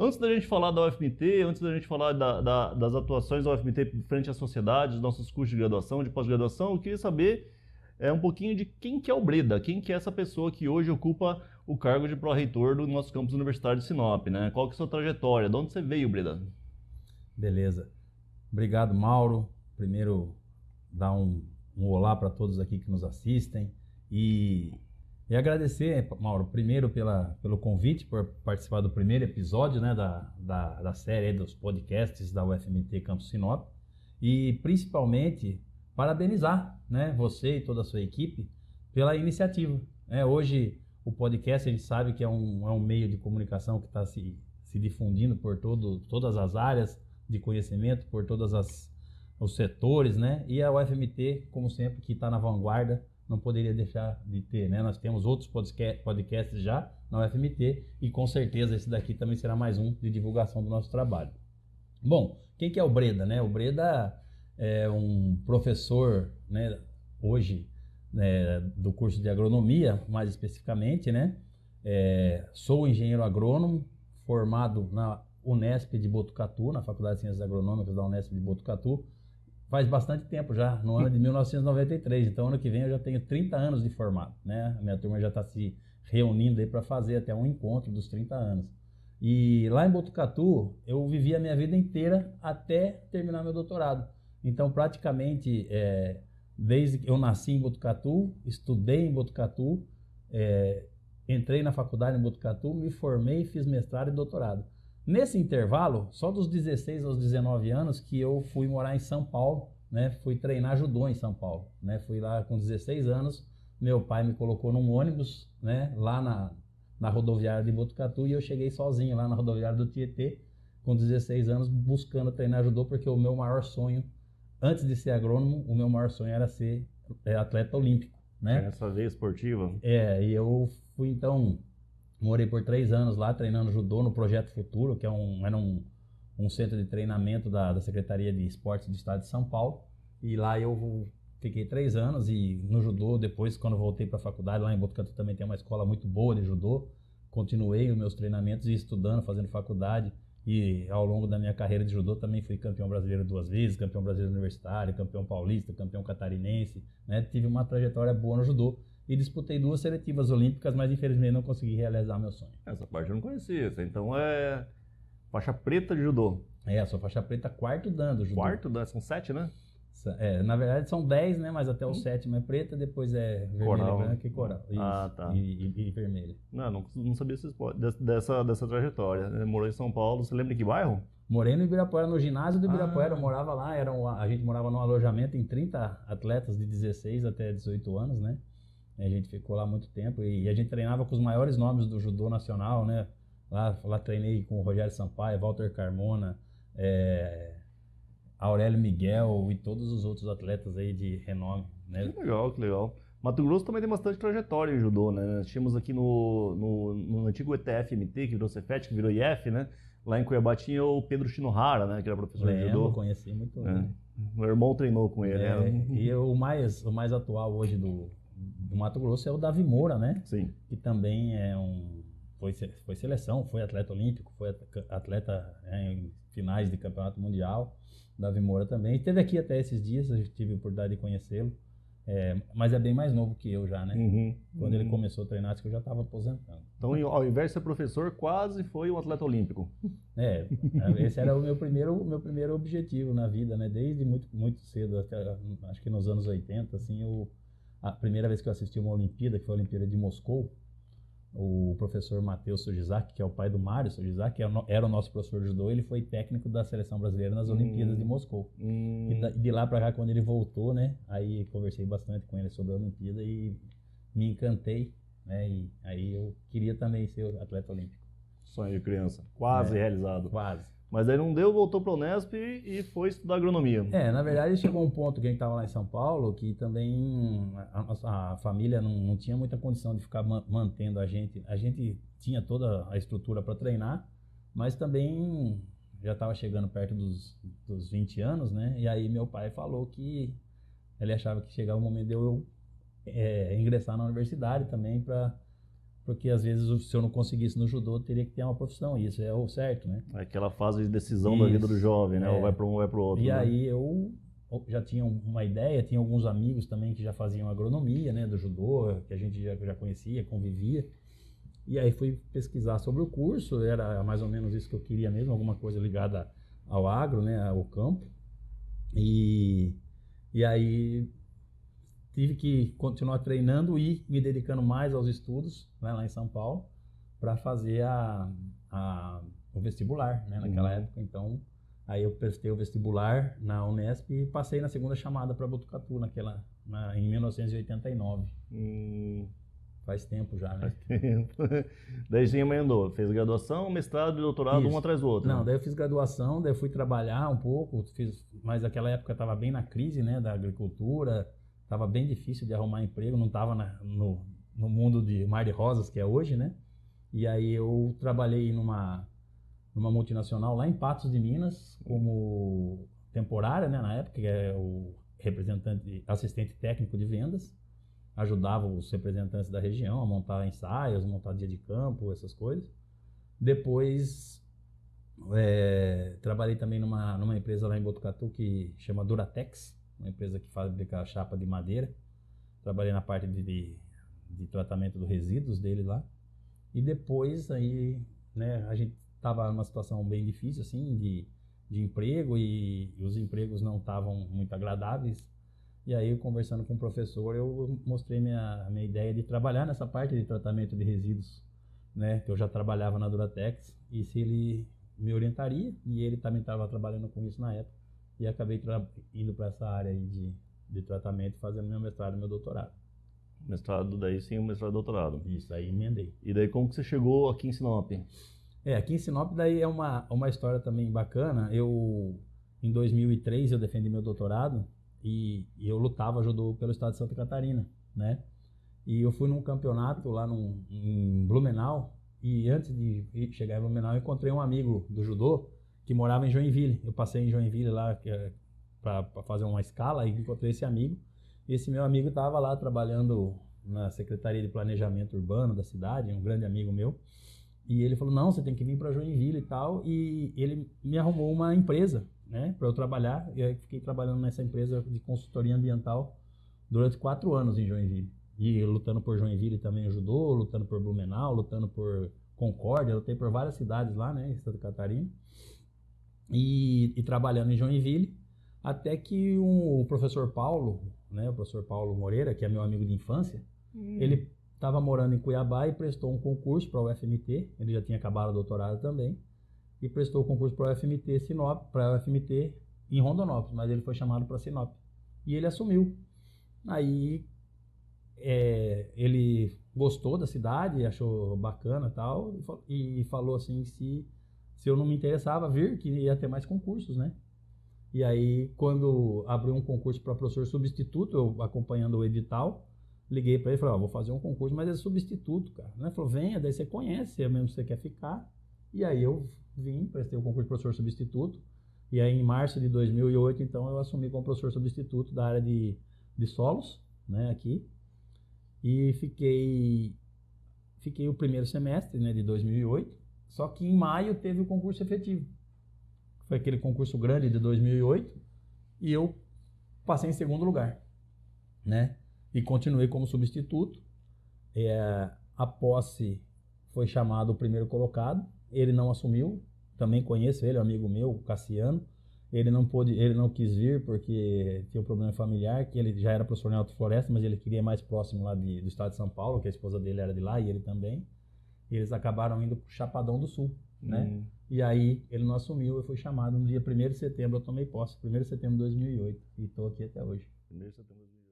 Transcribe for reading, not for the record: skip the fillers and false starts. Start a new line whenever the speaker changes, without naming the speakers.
Antes da gente falar da UFMT, antes da gente falar das atuações da UFMT frente à sociedade, dos nossos cursos de graduação, de pós-graduação, eu queria saber um pouquinho de quem que é o Breda, quem que é essa pessoa que hoje ocupa o cargo de pró-reitor do nosso campus universitário de Sinop, né? Qual que é a sua trajetória? De onde você veio, Breda?
Beleza. Obrigado, Mauro. Primeiro, dar um olá para todos aqui que nos assistem e agradecer, Mauro, primeiro pelo convite, por participar do primeiro episódio, né, da série aí dos podcasts da UFMT Campus Sinop e principalmente parabenizar, né, você e toda a sua equipe pela iniciativa. Hoje o podcast a gente sabe que é um meio de comunicação que está se difundindo por todas as áreas de conhecimento, por todos os setores, né? E a UFMT, como sempre, que está na vanguarda, não poderia deixar de ter, né? Nós temos outros podcasts já na UFMT e com certeza esse daqui também será mais um de divulgação do nosso trabalho. Bom, quem que é o Breda, né? O Breda é um professor, né, hoje, né, do curso de agronomia, mais especificamente, né? Sou engenheiro agrônomo, formado na Unesp de Botucatu, na Faculdade de Ciências Agronômicas da Unesp de Botucatu, faz bastante tempo já, no ano de 1993, então ano que vem eu já tenho 30 anos de formado, né? A minha turma já está se reunindo aí para fazer até um encontro dos 30 anos. E lá em Botucatu, eu vivi a minha vida inteira até terminar meu doutorado. Então, praticamente, desde que eu nasci em Botucatu, estudei em Botucatu, entrei na faculdade em Botucatu, me formei, fiz mestrado e doutorado. Nesse intervalo, só dos 16 aos 19 anos que eu fui morar em São Paulo, né? Fui treinar judô em São Paulo, né? Fui lá com 16 anos, meu pai me colocou num ônibus, né? Lá na rodoviária de Botucatu e eu cheguei sozinho lá na rodoviária do Tietê, com 16 anos, buscando treinar judô, porque o meu maior sonho, antes de ser agrônomo, o meu maior sonho era ser atleta olímpico, né?
Essa veia esportiva.
E eu fui então... Morei por 3 anos lá treinando judô no Projeto Futuro, que era um centro de treinamento da Secretaria de Esportes do Estado de São Paulo. E lá eu fiquei 3 anos e no judô, depois quando voltei para a faculdade, lá em Botucatu também tem uma escola muito boa de judô. Continuei os meus treinamentos e estudando, fazendo faculdade. E ao longo da minha carreira de judô também fui campeão brasileiro 2 vezes, campeão brasileiro universitário, campeão paulista, campeão catarinense, né? Tive uma trajetória boa no judô. E disputei 2 seletivas olímpicas, mas infelizmente não consegui realizar meu sonho.
Essa parte eu não conhecia. Essa então é faixa preta de judô.
Sou faixa preta quarto dan do judô.
Quarto dan, são 7, né?
Na verdade são 10, né? Mas até o 7º é preta, depois é vermelha,
Coral.
branca e coral. Isso.
Tá.
E vermelha.
Não sabia dessa trajetória. Morou em São Paulo, você lembra em que bairro?
Morei no Ibirapuera, no ginásio do Ibirapuera, eu morava lá, a gente morava num alojamento em 30 atletas de 16 até 18 anos, né? A gente ficou lá muito tempo e a gente treinava com os maiores nomes do judô nacional, né? Lá treinei com o Rogério Sampaio, Walter Carmona, Aurélio Miguel e todos os outros atletas aí de renome, né?
Que legal. Mato Grosso também tem bastante trajetória em judô, né? Nós tínhamos aqui no antigo ETF-MT, que virou Cefet, que virou IF, né? Lá em Cuiabá tinha o Pedro Shinohara, né? Que era professor de judô.
Eu conheci muito bem.
Meu irmão treinou com ele.
E o mais atual hoje do Mato Grosso é o Davi Moura, né?
Sim.
Que também foi seleção, foi atleta olímpico, foi atleta em finais de campeonato mundial. Davi Moura também. Esteve aqui até esses dias, eu tive a oportunidade de conhecê-lo. Mas é bem mais novo que eu já, né? Quando ele começou a treinar, acho que eu já estava aposentando.
Então, ao invés de ser professor, quase foi um atleta olímpico.
Esse era o meu primeiro objetivo na vida, né? Desde muito, muito cedo, acho que nos anos 80, assim, a primeira vez que eu assisti uma Olimpíada, que foi a Olimpíada de Moscou, o professor Matheus Sujizaki, que é o pai do Mário Sujizaki, era o nosso professor de judô, ele foi técnico da seleção brasileira nas Olimpíadas de Moscou. E de lá para cá, quando ele voltou, né, aí conversei bastante com ele sobre a Olimpíada e me encantei, né, e aí eu queria também ser atleta olímpico.
Sonho de criança, quase realizado.
Quase.
Mas aí não deu, voltou para a Unesp e foi estudar agronomia.
Na verdade chegou um ponto que a gente estava lá em São Paulo que também a família não tinha muita condição de ficar mantendo a gente. A gente tinha toda a estrutura para treinar, mas também já estava chegando perto dos 20 anos, né? E aí meu pai falou que ele achava que chegava o momento de eu ingressar na universidade também para porque às vezes se eu não conseguisse no judô, eu teria que ter uma profissão, e isso é o certo, né?
Aquela fase de decisão da vida do jovem, né? Ou vai para um ou vai para o outro.
E
né?
aí eu já tinha uma ideia, tinha alguns amigos também que já faziam agronomia, né, do judô, que a gente já conhecia, convivia. E aí fui pesquisar sobre o curso, era mais ou menos isso que eu queria mesmo, alguma coisa ligada ao agro, né, ao campo. E aí tive que continuar treinando e me dedicando mais aos estudos, né, lá em São Paulo, para fazer o vestibular, né, naquela época. Então, aí eu prestei o vestibular na Unesp e passei na segunda chamada para Botucatu, em 1989. Faz tempo já, né?
Faz tempo. Daí você emendou, fez graduação, mestrado e doutorado, um atrás do outro.
Não,
né?
daí eu fiz graduação, daí eu fui trabalhar um pouco, mas naquela época estava bem na crise, né, da agricultura, estava bem difícil de arrumar emprego, não estava no mundo de mar de rosas que é hoje, né? E aí eu trabalhei numa multinacional lá em Patos de Minas, como temporária, né, na época, que é o assistente técnico de vendas. Ajudava os representantes da região a montar ensaios, montar dia de campo, essas coisas. Depois, trabalhei também numa empresa lá em Botucatu que chama Duratex, uma empresa que fabrica chapa de madeira. Trabalhei na parte de tratamento dos resíduos dele lá. E depois, aí, né, a gente estava numa situação bem difícil, assim, de emprego, e os empregos não estavam muito agradáveis. E aí, conversando com o professor, eu mostrei minha ideia de trabalhar nessa parte de tratamento de resíduos, né? Que eu já trabalhava na Duratex, e se ele me orientaria, e ele também estava trabalhando com isso na época, e acabei indo para essa área aí de tratamento, fazendo meu mestrado e meu doutorado.
Mestrado, daí sim, o mestrado e doutorado.
Isso, aí emendei.
E daí como que você chegou aqui em Sinop?
Aqui em Sinop daí é uma história também bacana. Em 2003, eu defendi meu doutorado, e eu lutava judô pelo estado de Santa Catarina, né? E eu fui num campeonato lá em Blumenau, e antes de chegar em Blumenau, eu encontrei um amigo do judô que morava em Joinville. Eu passei em Joinville lá para fazer uma escala, e encontrei esse amigo. E esse meu amigo estava lá trabalhando na Secretaria de Planejamento Urbano da cidade, um grande amigo meu. E ele falou, não, você tem que vir para Joinville e tal. E ele me arrumou uma empresa, né, para eu trabalhar. E aí fiquei trabalhando nessa empresa de consultoria ambiental durante 4 anos em Joinville. E lutando por Joinville também ajudou, lutando por Blumenau, lutando por Concórdia, lutei por várias cidades lá, né, em Santa Catarina. E trabalhando em Joinville, até que o professor Paulo, né, o professor Paulo Moreira, que é meu amigo de infância, ele estava morando em Cuiabá e prestou um concurso para o UFMT. Ele já tinha acabado o doutorado também, e prestou o concurso para o UFMT Sinop, para o UFMT em Rondonópolis, mas ele foi chamado para Sinop e ele assumiu. Aí ele gostou da cidade, achou bacana tal, e falou assim se eu não me interessava vir, que ia ter mais concursos, né? E aí, quando abriu um concurso para professor substituto, eu acompanhando o edital, liguei para ele e falei, vou fazer um concurso, mas é substituto, cara. Ele falou, venha, daí você conhece, é mesmo que você quer ficar. E aí eu vim, prestei o concurso de professor substituto, e aí em março de 2008, então, eu assumi como professor substituto da área de solos, né, aqui. E fiquei o primeiro semestre, né, de 2008, só que em maio teve o concurso efetivo. Foi aquele concurso grande de 2008, e eu passei em segundo lugar, né? E continuei como substituto. A posse foi chamado o primeiro colocado, ele não assumiu, também conheço ele, amigo meu, o Cassiano. Ele não quis vir porque tinha um problema familiar, que ele já era professor em Alto Floresta, mas ele queria ir mais próximo lá do estado de São Paulo, que a esposa dele era de lá e ele também. E eles acabaram indo para o Chapadão do Sul, né? E aí ele não assumiu, eu fui chamado no dia 1º de setembro, eu tomei posse, 1º de setembro de 2008, e estou aqui até hoje.
1º de setembro de 2008.